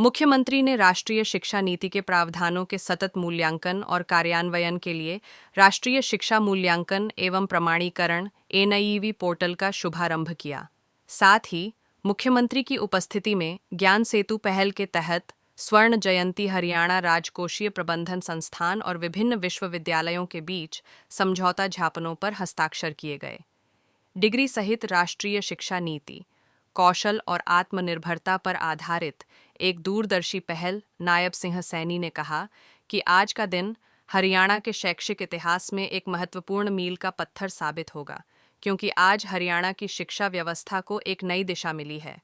मुख्यमंत्री ने राष्ट्रीय शिक्षा नीति के प्रावधानों के सतत मूल्यांकन और कार्यान्वयन के लिए राष्ट्रीय शिक्षा मूल्यांकन एवं प्रमाणीकरण एनआईईवी पोर्टल का शुभारंभ किया। साथ ही मुख्यमंत्री की उपस्थिति में ज्ञान सेतु पहल के तहत स्वर्ण जयंती हरियाणा राजकोषीय प्रबंधन संस्थान और विभिन्न विश्वविद्यालयों के बीच समझौता ज्ञापनों पर हस्ताक्षर किए गए। डिग्री सहित राष्ट्रीय शिक्षा नीति, कौशल और आत्मनिर्भरता पर आधारित एक दूरदर्शी पहल। नायब सिंह सैनी ने कहा कि आज का दिन हरियाणा के शैक्षिक इतिहास में एक महत्वपूर्ण मील का पत्थर साबित होगा, क्योंकि आज हरियाणा की शिक्षा व्यवस्था को एक नई दिशा मिली है,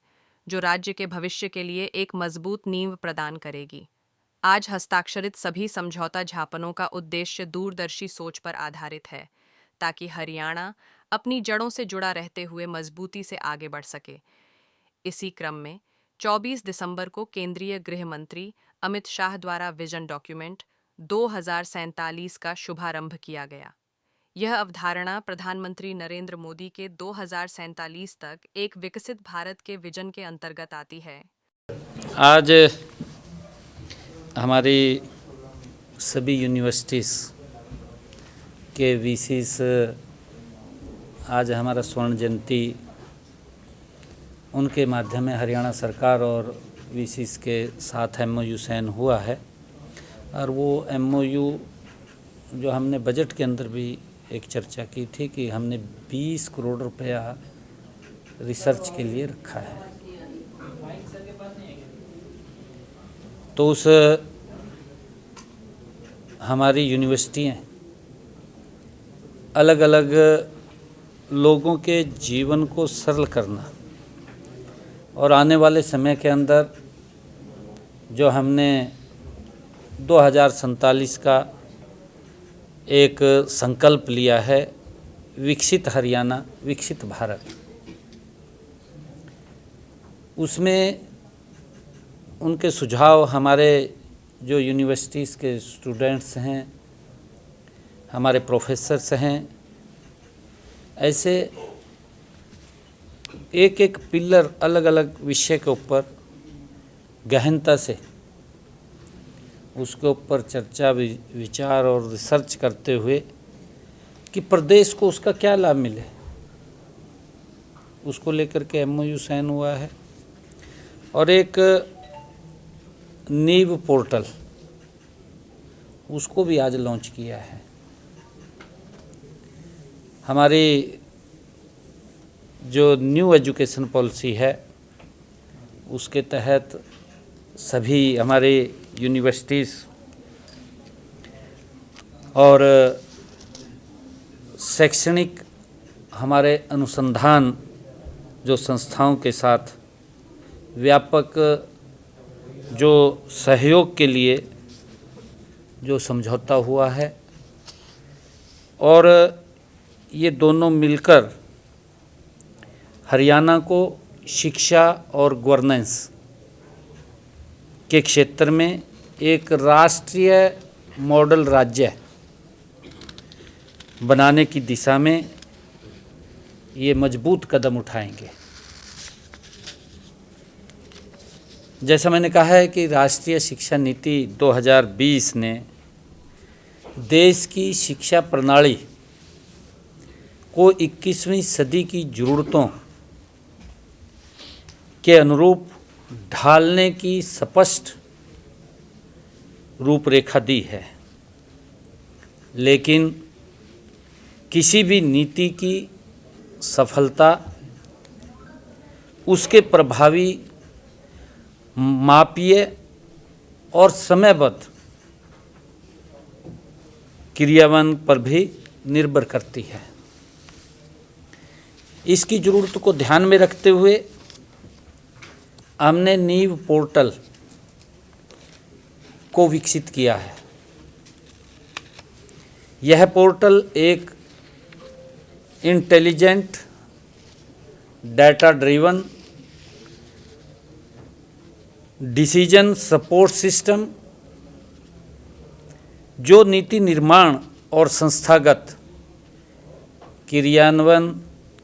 जो राज्य के भविष्य के लिए एक मजबूत नींव प्रदान करेगी। आज हस्ताक्षरित सभी समझौता ज्ञापनों का उद्देश्य दूरदर्शी सोच पर आधारित है, ताकि हरियाणा अपनी जड़ों से जुड़ा रहते हुए मजबूती से आगे बढ़ सके। इसी क्रम में 24 दिसंबर को केंद्रीय गृह मंत्री अमित शाह द्वारा विजन डॉक्यूमेंट 2047 का शुभारंभ किया गया। यह अवधारणा प्रधानमंत्री नरेंद्र मोदी के 2047 तक एक विकसित भारत के विजन के अंतर्गत आती है। आज हमारी सभी यूनिवर्सिटीज़ के वीसीस आज हमारा स्वर्ण जयंती उनके माध्यम में हरियाणा सरकार और वीसीस के साथ एमओयू साइन हुआ है। और वो एमओयू जो हमने बजट के अंदर भी एक चर्चा की थी कि हमने 20 करोड़ रुपया रिसर्च के लिए रखा है। तो उस हमारी यूनिवर्सिटियाँ अलग अलग लोगों के जीवन को सरल करना और आने वाले समय के अंदर जो हमने 2047 का एक संकल्प लिया है, विकसित हरियाणा विकसित भारत, उसमें उनके सुझाव हमारे जो यूनिवर्सिटीज़ के स्टूडेंट्स हैं, हमारे प्रोफेसर्स हैं, ऐसे एक एक पिलर अलग अलग विषय के ऊपर गहनता से उसके ऊपर चर्चा विचार और रिसर्च करते हुए कि प्रदेश को उसका क्या लाभ मिले, उसको लेकर के एमओयू साइन हुआ है। और एक नीव पोर्टल उसको भी आज लॉन्च किया है। हमारी जो न्यू एजुकेशन पॉलिसी है उसके तहत सभी हमारे यूनिवर्सिटीज़ और शैक्षणिक हमारे अनुसंधान जो संस्थाओं के साथ व्यापक जो सहयोग के लिए जो समझौता हुआ है, और ये दोनों मिलकर हरियाणा को शिक्षा और गवर्नेंस के क्षेत्र में एक राष्ट्रीय मॉडल राज्य बनाने की दिशा में ये मजबूत कदम उठाएंगे। जैसा मैंने कहा है कि राष्ट्रीय शिक्षा नीति 2020 ने देश की शिक्षा प्रणाली को 21वीं सदी की ज़रूरतों के अनुरूप ढालने की स्पष्ट रूपरेखा दी है। लेकिन किसी भी नीति की सफलता उसके प्रभावी, मापीय और समयबद्ध क्रियान्वयन पर भी निर्भर करती है। इसकी ज़रूरत को ध्यान में रखते हुए हमने नीव पोर्टल को विकसित किया है। यह पोर्टल एक intelligent, data driven decision support system, जो नीति निर्माण और संस्थागत क्रियान्वयन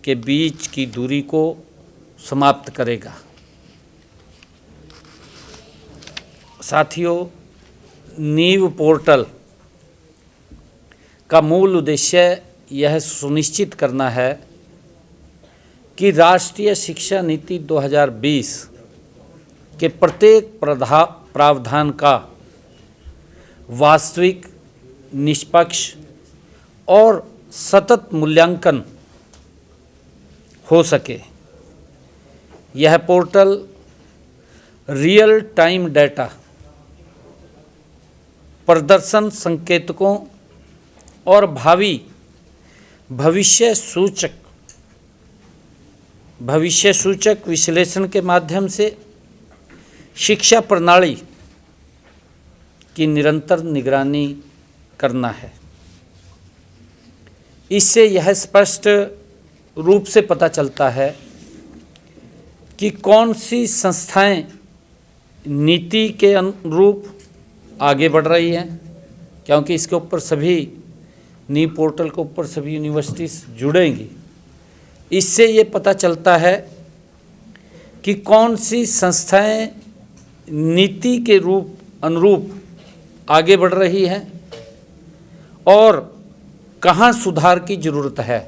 के बीच की दूरी को समाप्त करेगा। साथियों, नीव पोर्टल का मूल उद्देश्य यह सुनिश्चित करना है कि राष्ट्रीय शिक्षा नीति 2020 के प्रत्येक प्रावधान का वास्तविक, निष्पक्ष और सतत मूल्यांकन हो सके। यह पोर्टल रियल टाइम डेटा, प्रदर्शन संकेतकों और भविष्य सूचक विश्लेषण के माध्यम से शिक्षा प्रणाली की निरंतर निगरानी करना है। इससे यह स्पष्ट रूप से पता चलता है कि कौन सी संस्थाएं नीति के अनुरूप आगे बढ़ रही हैं, क्योंकि इसके ऊपर सभी नीव पोर्टल के ऊपर सभी यूनिवर्सिटीज़ जुड़ेंगी। इससे ये पता चलता है कि कौन सी संस्थाएं नीति के अनुरूप आगे बढ़ रही हैं और कहाँ सुधार की ज़रूरत है।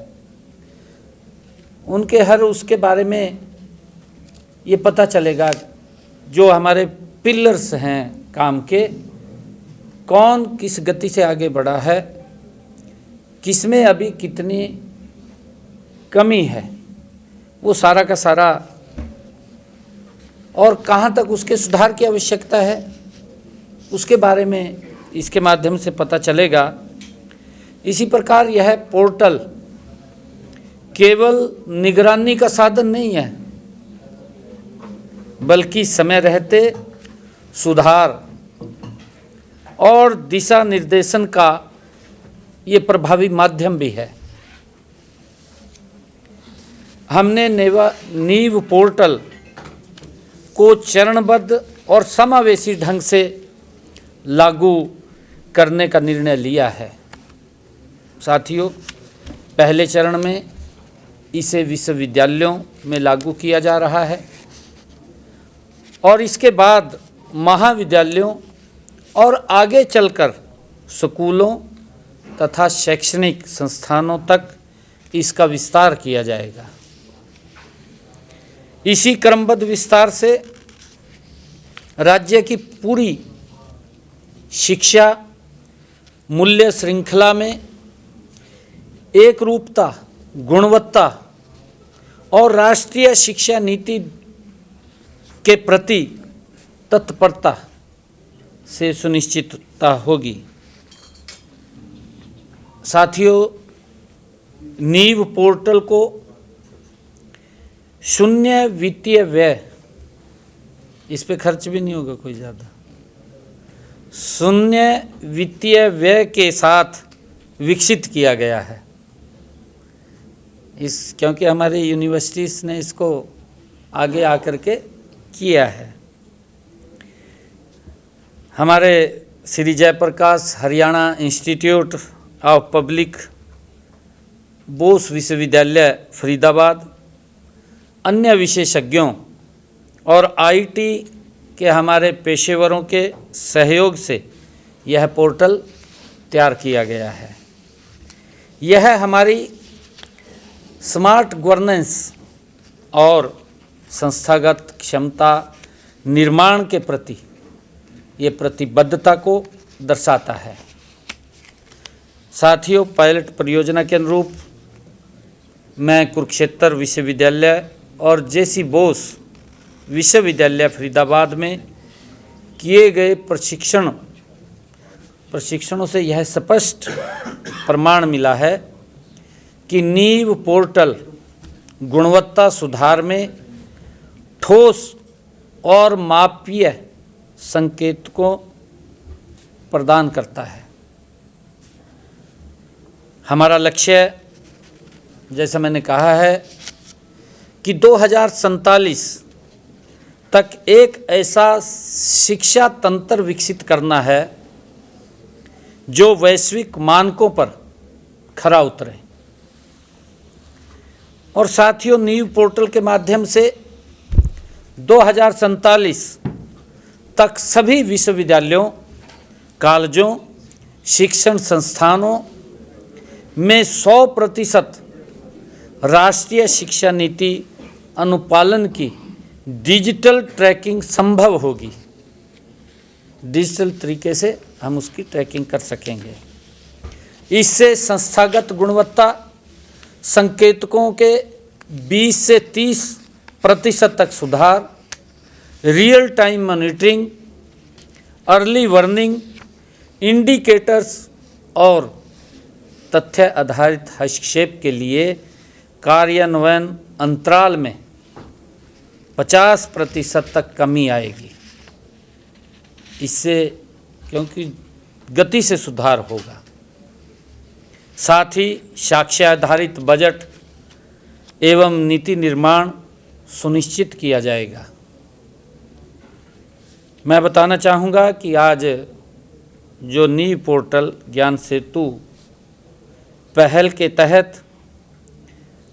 उनके हर उसके बारे में ये पता चलेगा, जो हमारे पिलर्स हैं काम के, कौन किस गति से आगे बढ़ा है, किसमें अभी कितनी कमी है, वो सारा का सारा, और कहाँ तक उसके सुधार की आवश्यकता है, उसके बारे में इसके माध्यम से पता चलेगा। इसी प्रकार यह पोर्टल केवल निगरानी का साधन नहीं है, बल्कि समय रहते सुधार और दिशा निर्देशन का ये प्रभावी माध्यम भी है। हमने नीव पोर्टल को चरणबद्ध और समावेशी ढंग से लागू करने का निर्णय लिया है। साथियों, पहले चरण में इसे विश्वविद्यालयों में लागू किया जा रहा है और इसके बाद महाविद्यालयों और आगे चलकर स्कूलों तथा शैक्षणिक संस्थानों तक इसका विस्तार किया जाएगा। इसी क्रमबद्ध विस्तार से राज्य की पूरी शिक्षा मूल्य श्रृंखला में एक रूपता, गुणवत्ता और राष्ट्रीय शिक्षा नीति के प्रति तत्परता से सुनिश्चितता होगी। साथियों, नीव पोर्टल को शून्य वित्तीय व्यय, इस पे खर्च भी नहीं होगा कोई ज़्यादा, शून्य वित्तीय व्यय के साथ विकसित किया गया है। क्योंकि हमारी यूनिवर्सिटीज़ ने इसको आगे आकर के किया है। हमारे Shri Jayprakash Haryana institute of public Bose विश्वविद्यालय फरीदाबाद, अन्य विशेषज्ञों और आईटी के हमारे पेशेवरों के सहयोग से यह पोर्टल तैयार किया गया है। यह हमारी स्मार्ट गवर्नेंस और संस्थागत क्षमता निर्माण के प्रति ये प्रतिबद्धता को दर्शाता है। साथियों, पायलट परियोजना के अनुरूप मैं कुरुक्षेत्र विश्वविद्यालय और जेसी बोस विश्वविद्यालय फरीदाबाद में किए गए प्रशिक्षणों से यह स्पष्ट प्रमाण मिला है कि नीव पोर्टल गुणवत्ता सुधार में ठोस और मापनीय संकेतकों प्रदान करता है। हमारा लक्ष्य, जैसा मैंने कहा है, कि 2047 तक एक ऐसा शिक्षा तंत्र विकसित करना है जो वैश्विक मानकों पर खरा उतरे। और साथियों, नीव पोर्टल के माध्यम से 2047 तक सभी विश्वविद्यालयों, कॉलेजों, शिक्षण संस्थानों में 100% राष्ट्रीय शिक्षा नीति अनुपालन की डिजिटल ट्रैकिंग संभव होगी। डिजिटल तरीके से हम उसकी ट्रैकिंग कर सकेंगे। इससे संस्थागत गुणवत्ता संकेतकों के 20 से 30% तक सुधार, real time monitoring, early warning, indicators और तथ्य आधारित हस्तक्षेप के लिए कार्यान्वयन अंतराल में 50% तक कमी आएगी। इससे क्योंकि गति से सुधार होगा। साथ ही साक्ष्य आधारित बजट एवं नीति निर्माण सुनिश्चित किया जाएगा। मैं बताना चाहूँगा कि आज जो नीव पोर्टल ज्ञान सेतु पहल के तहत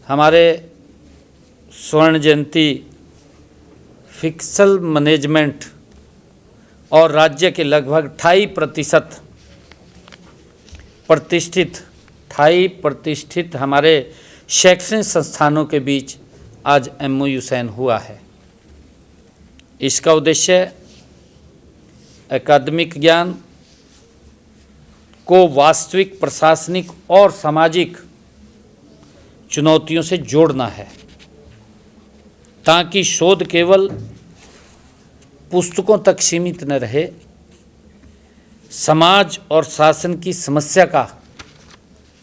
हमारे स्वर्ण जयंती फिक्सल मैनेजमेंट और राज्य के लगभग 28% प्रतिष्ठित हमारे शैक्षणिक संस्थानों के बीच आज MOU साइन हुआ है। इसका उद्देश्य अकादमिक ज्ञान को वास्तविक प्रशासनिक और सामाजिक चुनौतियों से जोड़ना है, ताकि शोध केवल पुस्तकों तक सीमित न रहे, समाज और शासन की समस्या का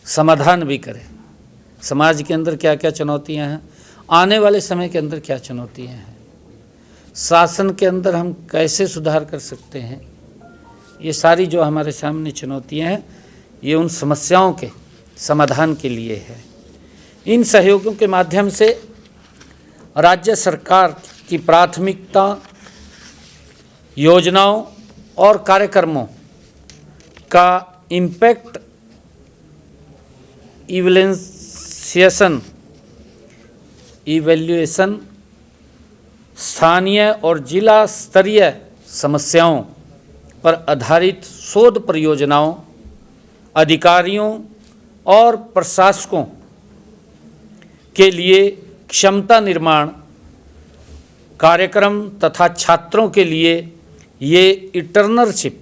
समाधान भी करे। समाज के अंदर क्या क्या चुनौतियां हैं, आने वाले समय के अंदर क्या चुनौतियां हैं, शासन के अंदर हम कैसे सुधार कर सकते हैं, ये सारी जो हमारे सामने चुनौतियां हैं, ये उन समस्याओं के समाधान के लिए है। इन सहयोगों के माध्यम से राज्य सरकार की प्राथमिकता, योजनाओं और कार्यक्रमों का इम्पैक्ट इवैल्यूएशन स्थानीय और जिला स्तरीय समस्याओं पर आधारित शोध परियोजनाओं, अधिकारियों और प्रशासकों के लिए क्षमता निर्माण कार्यक्रम तथा छात्रों के लिए ये इंटर्नशिप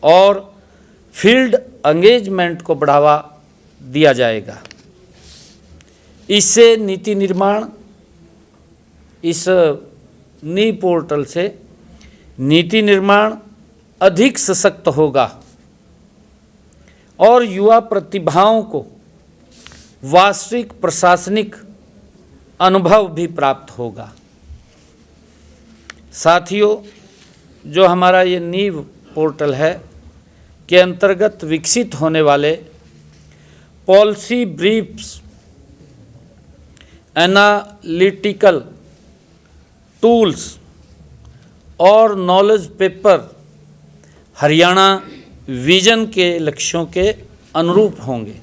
और फील्ड एंगेजमेंट को बढ़ावा दिया जाएगा। इससे नीति निर्माण, इस नीव पोर्टल से नीति निर्माण अधिक सशक्त होगा और युवा प्रतिभाओं को वास्तविक प्रशासनिक अनुभव भी प्राप्त होगा। साथियों, जो हमारा ये नीव पोर्टल है के अंतर्गत विकसित होने वाले पॉलिसी ब्रीफ्स, एनालिटिकल टूल्स और नॉलेज पेपर हरियाणा विजन के लक्ष्यों के अनुरूप होंगे।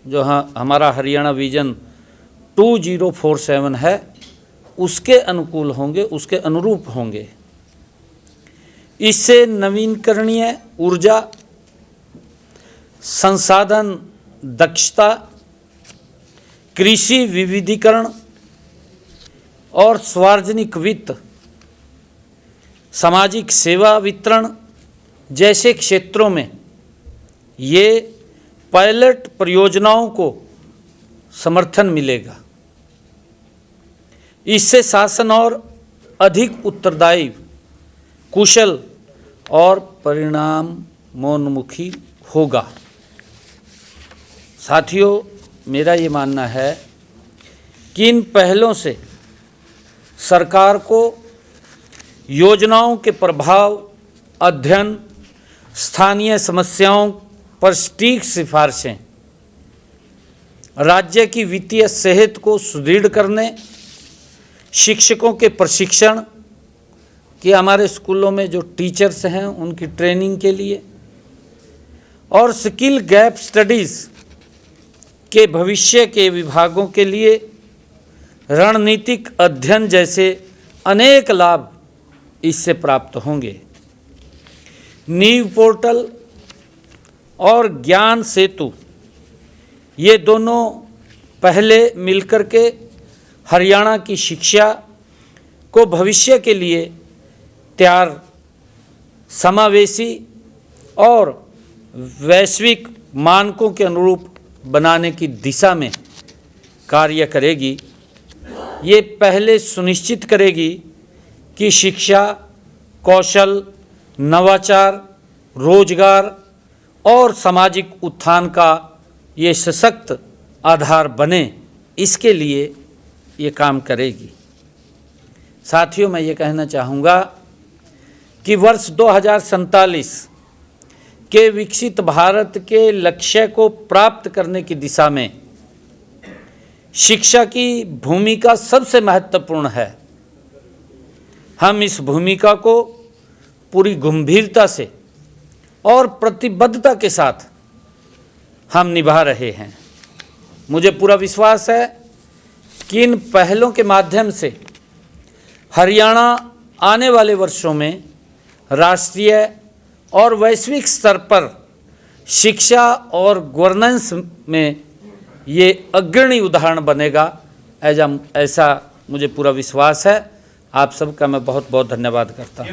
जो हमारा हरियाणा विजन 2047 है, उसके अनुकूल होंगे, उसके अनुरूप होंगे। इससे नवीकरणीय ऊर्जा, संसाधन दक्षता, कृषि विविधीकरण और सार्वजनिक वित्त, सामाजिक सेवा वितरण जैसे क्षेत्रों में ये पायलट परियोजनाओं को समर्थन मिलेगा। इससे शासन और अधिक उत्तरदायी, कुशल और परिणामोन्मुखी होगा। साथियों, मेरा ये मानना है कि इन पहलों से सरकार को योजनाओं के प्रभाव अध्ययन, स्थानीय समस्याओं पर सटीक सिफारिशें, राज्य की वित्तीय सेहत को सुदृढ़ करने, शिक्षकों के प्रशिक्षण कि हमारे स्कूलों में जो टीचर्स हैं उनकी ट्रेनिंग के लिए, और स्किल गैप स्टडीज़ के भविष्य के विभागों के लिए रणनीतिक अध्ययन जैसे अनेक लाभ इससे प्राप्त होंगे। नीव पोर्टल और ज्ञान सेतु ये दोनों पहले मिलकर के हरियाणा की शिक्षा को भविष्य के लिए तैयार, समावेशी और वैश्विक मानकों के अनुरूप बनाने की दिशा में कार्य करेगी। ये पहले सुनिश्चित करेगी कि शिक्षा, कौशल, नवाचार, रोजगार और सामाजिक उत्थान का ये सशक्त आधार बने, इसके लिए ये काम करेगी। साथियों, मैं ये कहना चाहूँगा कि वर्ष 2047 के विकसित भारत के लक्ष्य को प्राप्त करने की दिशा में शिक्षा की भूमिका सबसे महत्वपूर्ण है। हम इस भूमिका को पूरी गंभीरता से और प्रतिबद्धता के साथ हम निभा रहे हैं। मुझे पूरा विश्वास है कि इन पहलों के माध्यम से हरियाणा आने वाले वर्षों में राष्ट्रीय और वैश्विक स्तर पर शिक्षा और गवर्नेंस में ये अग्रणी उदाहरण बनेगा, ऐसा मुझे पूरा विश्वास है। आप सबका मैं बहुत बहुत धन्यवाद करता हूँ।